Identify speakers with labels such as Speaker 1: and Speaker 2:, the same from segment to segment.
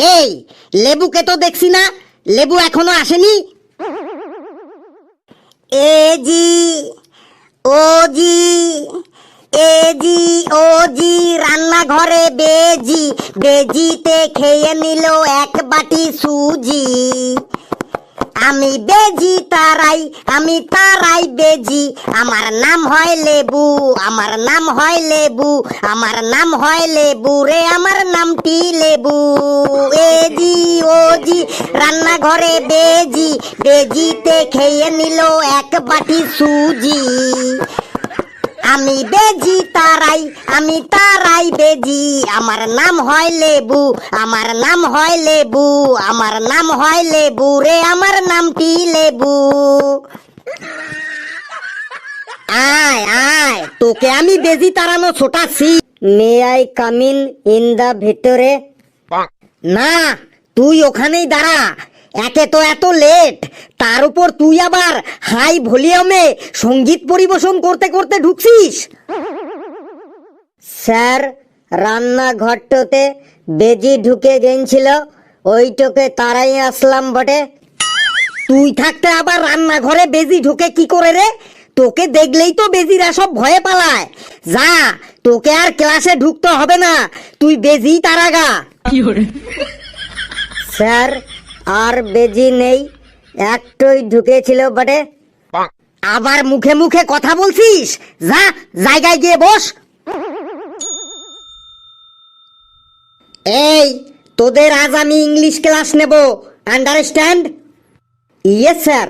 Speaker 1: এই লেবুকে তো দেখছি না, লেবু এখনো আসেনি। এ জি ও জি, এ জি ও জি, রান্নাঘরে বেজি, বেজিতে খেয়ে নিল এক বাটি সুজি। আমি বেজি তারাই, আমি তারাই বেজি, আমার নাম হয় লেবু, আমার নাম হয় লেবু, আমার নাম হয় লেবু রে, আমার নামটি লেবু। এ জি ও জি, রান্নাঘরে বেজি, বেজিতে খেয়ে নিল এক বাটি সুজি। আমি বেজি তারাই, আমি তারাই বেজি, আমার নাম হয় লেবু, আমার নাম হয় লেবু, আমার নাম হয় লেবু রে, আমার নামটি লেবু। আয় আয়, তোকে আমি বেজি তাড়ানো ছোটাচ্ছি। May I come in the ভেতরে? না, তুই ওখানেই দাঁড়া। একে তো এত লেট, তার উপর তুই আবার হাই ভলিউমে সঙ্গীত পরিবেশন করতে করতে ঢুকছিস। স্যার, রান্নাঘরটাতে বেজি ঢুকে গেছিল, ওইটাকে তারাই আসলাম বটে। তুই থাকতে আবার রান্নাঘরে বেজি ঢুকে কি করে রে? তোকে দেখলেই তো বেজিরা সব ভয়ে পালায়। যা, তোকে আর ক্লাসে ঢুকতে হবে না, তুই বেজি তারাগা। স্যার, আর বেজি নেই, একটাই ঢুকেছিল বটে। আবার মুখে মুখে কথা বলছিস? যা, জায়গায় গিয়ে বস। এই, তোদের আজ আমি ইংলিশ ক্লাস নেব, understand? Yes sir,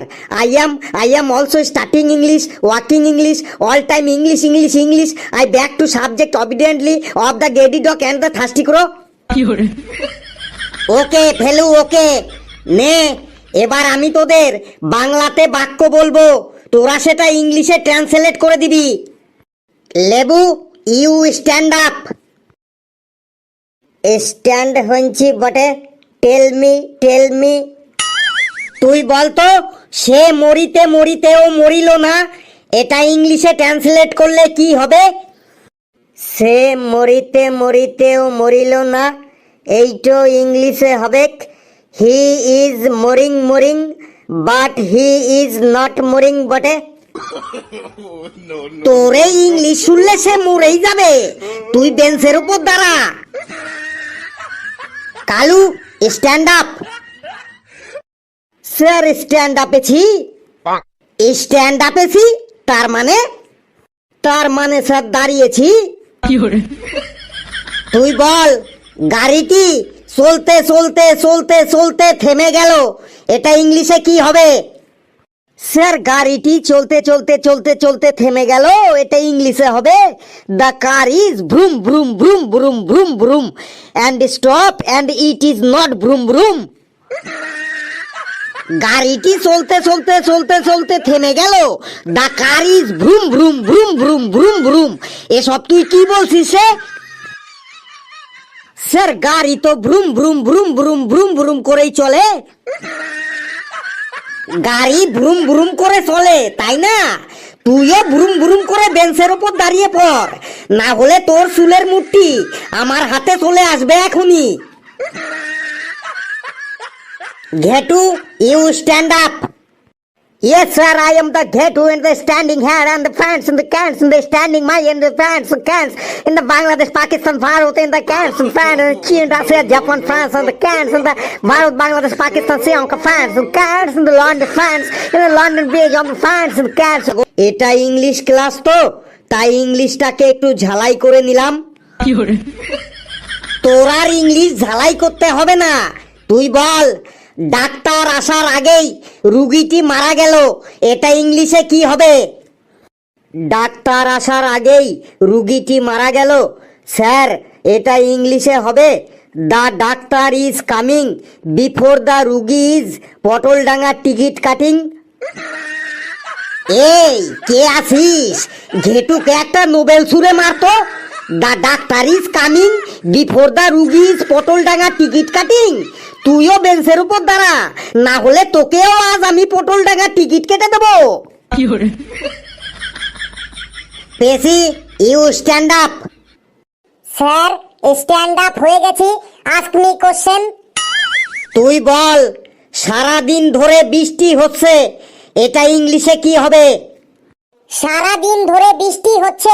Speaker 1: I am also starting English, working English, all time English, English, English. I back to subject obediently of the giddy dog and the thirsty crow. ওকে ফেলু, ওকে নে। এবার আমি তোদের বাংলাতে বাক্য বলবো, তোরা সেটা ইংলিশে ট্রান্সলেট করে দিবি। লেবু, ইউ স্ট্যান্ড আপ। স্ট্যান্ড হইছি বটে, টেল মি। তুই বলতো, সে মরিতে মরিতেও মরিল না, এটা ইংলিশে ট্রান্সলেট করলে কি হবে? সে মরিতে মরিতেও মরিল না, এইটো ইংলিশে হবে he is mooring but he is not mooring বটে। তোরে ইংলিশ শুনলে সে মরেই যাবে, তুই বেঞ্চের উপর দাঁড়া। Kalu, stand up. Sir, stand আপেছি। স্ট্যান্ড আপেছি তার মানে স্যার দাঁড়িয়েছি। তুই বল, গাড়িটি চলতে চলতে চলতে চলতে থেমে গেল, এটা ইংলিশে কি হবে? স্যার, গাড়িটি চলতে চলতে চলতে চলতে থেমে গেল, এটা ইংলিশে হবে the car is vroom vroom vroom vroom vroom vroom and stop and it is not vroom vroom. গাড়িটি চলতে চলতে চলতে চলতে থেমে গেল, the car is vroom vroom vroom vroom vroom vroom. এসব তুই কি বলছিস? স্যার, গাড়ি তো vroom vroom vroom vroom vroom vroom করেই চলে। গাড়ি ভ্রুম ভ্রুম করে চলে, তাই না? তুইও ভ্রুম ভ্রুম করে বেঞ্চের ওপর দাঁড়িয়ে পড়, না হলে তোর চুলের মুঠি আমার হাতে চলে আসবে এখনই। Ghetu, you stand up. Yes sir, I am the Ghetu and the standing here and the fans and the cans and the standing my and the fans and cans in the Bangladesh, Pakistan, Bharat and the cans and fans and China, Russia, Japan, France and the cans and the Bharat, Bangladesh, Pakistan, Sri Lanka fans and cans and the London fans and the London Bridge of the fans and cans. এটা English class তো, তাই ইংলিশটাকে একটু ঝালাই করে নিলাম। তোর আর English ঝালাই করতে হবে না, তুই বল, ডাক্তার আসার আগেই রুগীটি মারা গেল, এটা ইংলিশে কি হবে? ডাক্তার আসার আগেই রুগীটি মারা গেল, স্যার এটা ইংলিশে হবে the doctor is coming before the রুগী ইজ পটলডাঙ্গা টিকিট কাটিং। এই, কে আছিস? ঘেটুকে একটা নোবেল সুরে মারতো। The doctor is coming before the রুগী ইজ পটলডাঙ্গা টিকিট কাটিং। তুইও বেঞ্চের উপর দাঁড়া, না হলে তোকেও আজ আমি পটলডাঙ্গা টিকিট কেটে দেবো। পেশি, you stand up.
Speaker 2: Sir, stand up হয়ে গেছি, আস্ক মি কোশ্চেন।
Speaker 1: তুই বল, সারাদিন ধরে বৃষ্টি হচ্ছে, এটা ইংলিশে কি হবে?
Speaker 2: সারাদিন ধরে বৃষ্টি হচ্ছে,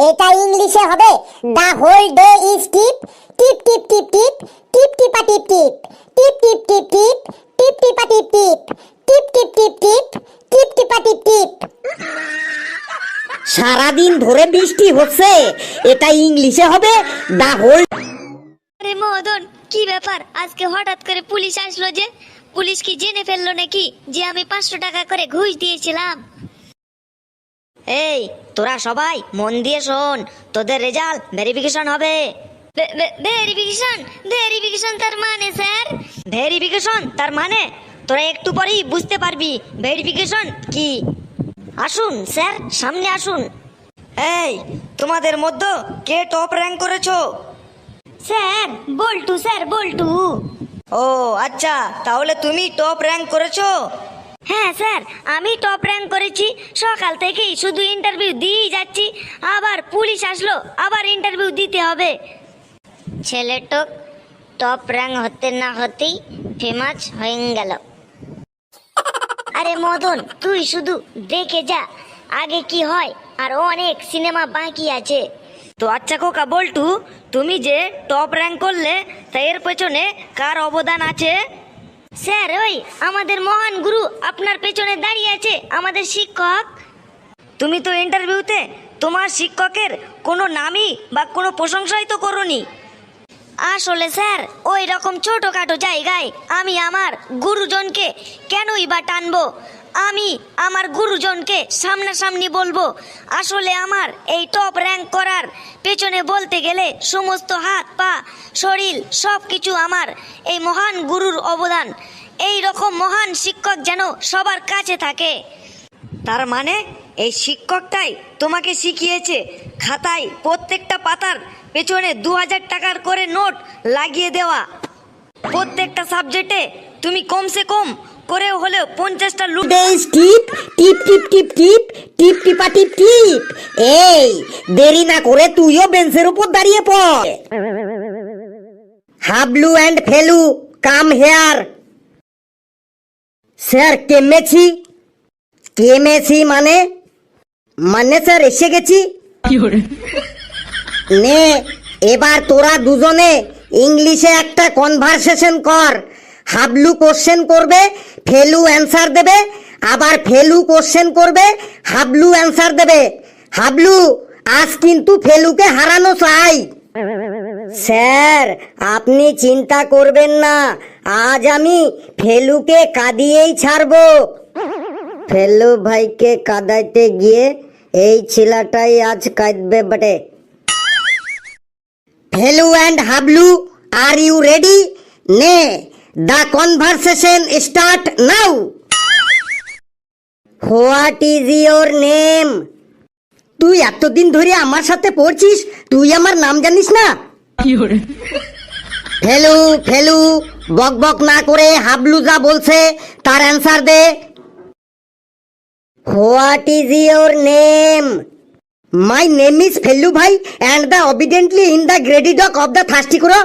Speaker 2: এটা ইংলিশে হবে দ্য হোল ডে ইজ টিপ টিপ টিপ টিপ টিপ টিপ টিপা টিপ টিপ টিপ টিপ টিপ টিপ টিপ টিপা টিপ টিপ টিপ টিপ টিপ টিপ টিপ টিপা টিপ টিপ।
Speaker 1: সারাদিন ধরে বৃষ্টি হচ্ছে, এটা ইংলিশে হবে দ্য হোল।
Speaker 3: আরে মদন, কি ব্যাপার? আজকে হঠাৎ করে পুলিশ আসলো যে? পুলিশ কি জেনে ফেললো নাকি যে আমি 500 টাকা করে ঘুষ দিয়েছিলাম? এই তোরা সবাই মন দিয়ে শোন, তোদের রেজাল্ট ভেরিফিকেশন হবে। ভেরিফিকেশন? ভেরিফিকেশন তার মানে স্যার? ভেরিফিকেশন তার মানে তোরা একটু পরেই বুঝতে পারবি ভেরিফিকেশন কি। আসুন স্যার, সামনে আসুন। এই তোমাদের মধ্যে কে টপ র্যাঙ্ক করেছো? স্যার বল্টু, স্যার বল্টু। ও আচ্ছা, তাহলে তুমি টপ র্যাঙ্ক করেছো? হ্যাঁ স্যার, আমি টপ র্যাঙ্ক করেছি। সকাল থেকেই শুধু ইন্টারভিউ দিয়েই যাচ্ছি, আবার পুলিশ আসলো, আবার ইন্টারভিউ দিতে হবে। ছেলেটা টপ র্যাঙ্ক হতে না হতেই ফেমাস হয়ে গেল। আরে মদন, তুই শুধু দেখে যা আগে কি হয়, আর অনেক সিনেমা বাকি আছে। তো আচ্ছা খোকা বল্টু, তুমি যে টপ র্যাঙ্ক করলে তা এর পেছনে কার অবদান আছে? স্যার, ওই আমাদের মহান গুরু আপনার পেছনে দাঁড়িয়ে আছে, আমাদের শিক্ষক। তুমি তো ইন্টারভিউতে তোমার শিক্ষকের কোনো নামই বা কোনো প্রশংসাই তো করোনি। আসলে স্যার, ওই রকম ছোটখাটো জায়গায় আমি আমার গুরুজনকে কেনই বা টানবো? আমি আমার গুরুজনকে সামনাসামনি বলবো। আসলে আমার এই টপ র্যাঙ্ক করার পেছনে বলতে গেলে সমস্ত হাত পা শরীর সব কিছু আমার এই মহান গুরুর অবদান। এই রকম মহান শিক্ষক যেন সবার কাছে থাকে। তার মানে এই শিক্ষকটাই তোমাকে শিখিয়েছে খাতায় প্রত্যেকটা পাতার পেছনে 2000 টাকার করে নোট লাগিয়ে দেওয়া। প্রত্যেকটা সাবজেক্টে তুমি কমসে কম করে হলেও 50টা লুট।
Speaker 1: টিপ টিপ টিপ টিপ টিপ টিপ টিপা টিপ টিপ। এই দেরি না করে তুইও বেঞ্চের উপর দাঁড়িয়ে পড়। Hablu and Felu come here. Sir কেমেছি। কেমেছি মানে? মানে স্যার এসে গেছি। নে, এবার তোরা দুজনে ইংলিশে একটা কনভারসেশন কর। হাবলু কোশ্চেন করবে, ফেলু অ্যান্সার দেবে, আবার ফেলু কোশ্চেন করবে, হাবলু অ্যান্সার দেবে। হাবলু, আজ কিন্তু ফেলুকে হারানো চাই। স্যার আপনি চিন্তা করবেন না, আজ আমি ফেলুকে কাঁদিয়েই ছাড়বো। ফেলু ভাইকে কাঁদাইতে গিয়ে এই ছেলেটাই আজ কাঁদবে বটে। Felu and Hablu, are you ready? নে, the conversation start now. What is your name? তুই এতদিন ধরে আমার সাথে পড়ছিস, তুই আমার নাম জানিস না? ফেলু ফেলু, বক বক না করে হাবলু যা বলছে তার অ্যান্সার দে। What is your name? My name is Felu ভাই and the obediently in the greedy dog of the thirsty crow.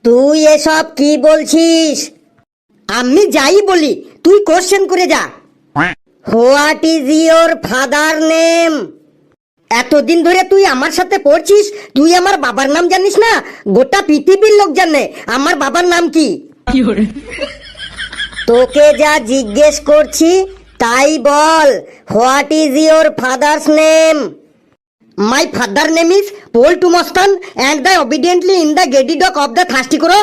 Speaker 1: তুই এসব কি বলছিস? আমি যাই বলি তুই কোশ্চেন করে যা। What is your father name? এতদিন ধরে তুই আমার সাথে পড়ছিস, তুই আমার বাবার নাম জানিস না? গোটা পৃথিবীর লোক জানে আমার বাবার নাম কি। তোকে যা জিজ্ঞেস করছি তাই বল। What is your father's name? My father name is Poltu মস্তান and the obediently in the greedy dog of the thirsty crow.